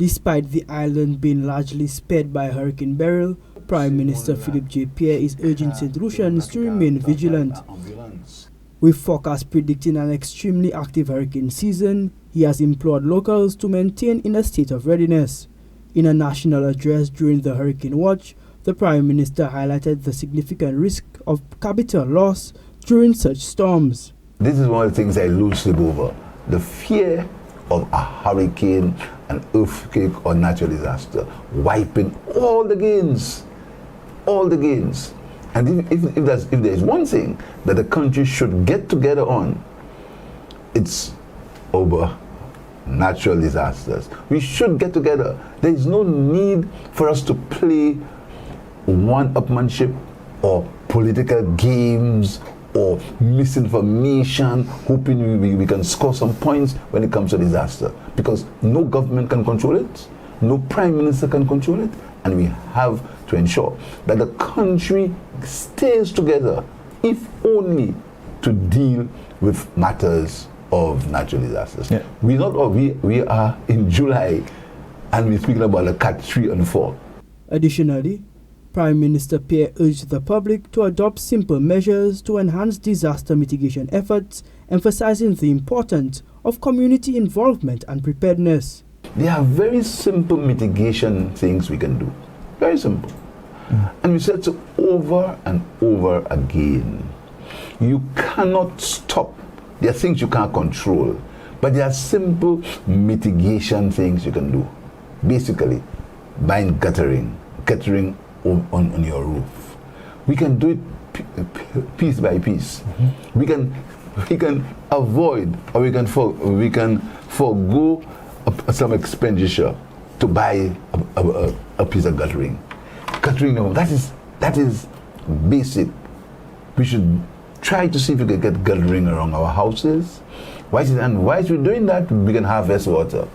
Despite the island being largely spared by Hurricane Beryl, Prime Minister Pierre is urging St. Lucians to remain vigilant. With forecasts predicting an extremely active hurricane season, he has implored locals to maintain in a state of readiness. In a national address during the hurricane watch, the Prime Minister highlighted the significant risk of capital loss during such storms. This is one of the things I lose sleep over. The fear of a hurricane, an earthquake or natural disaster, wiping all the gains. All the gains. And if there's one thing that the country should get together on, it's over natural disasters. We should get together. There is no need for us to play one-upmanship or political games or misinformation, hoping we can score some points when it comes to disaster. Because no government can control it, no prime minister can control it, and we have to ensure that the country stays together, if only to deal with matters of natural disasters. Yeah. We are in July and we're speaking about a Cat 3 and 4. Additionally, Prime Minister Pierre urged the public to adopt simple measures to enhance disaster mitigation efforts, emphasizing the importance of community involvement and preparedness. There are very simple mitigation things we can do. Very simple. And we said so over and over again. You cannot stop. There are things you can't control, but there are simple mitigation things you can do. Basically, buying guttering on your roof. We can do it piece by piece. We can avoid, or we can forego some expenditure to buy a piece of guttering. Guttering, that is basic. We should try to see if we can get guttering around our houses. And while we're doing that, we can harvest water.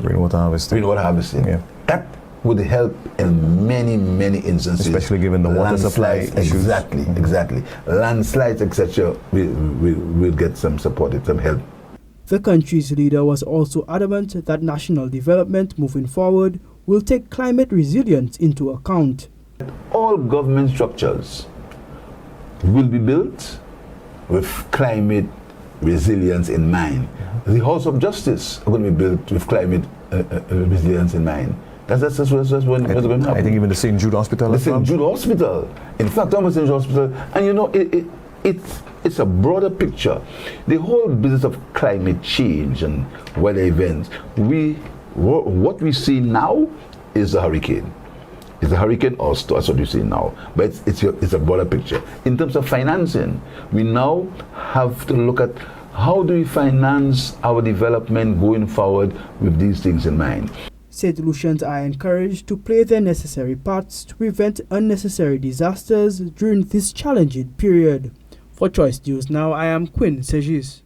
Rainwater harvesting. Rainwater harvesting. Yeah. That would help in many, many instances. Especially given the water supply issues. Exactly. Landslides, etc. We'll get some support, some help. The country's leader was also adamant that national development moving forward will take climate resilience into account. All government structures will be built with climate resilience in mind. The House of Justice are going to be built with climate resilience in mind. That's what's going to happen. I think even the St. Jude Hospital. The St. Jude Hospital. In fact, almost St. Jude Hospital. And you know, it's a broader picture. The whole business of climate change and weather events, what we see now is a hurricane. It's a hurricane or storm, that's what we see now. But it's a broader picture. In terms of financing, we now have to look at how do we finance our development going forward with these things in mind. St. Lucians are encouraged to play their necessary parts to prevent unnecessary disasters during this challenging period. For Choice News Now, I am Quinn St. Juste.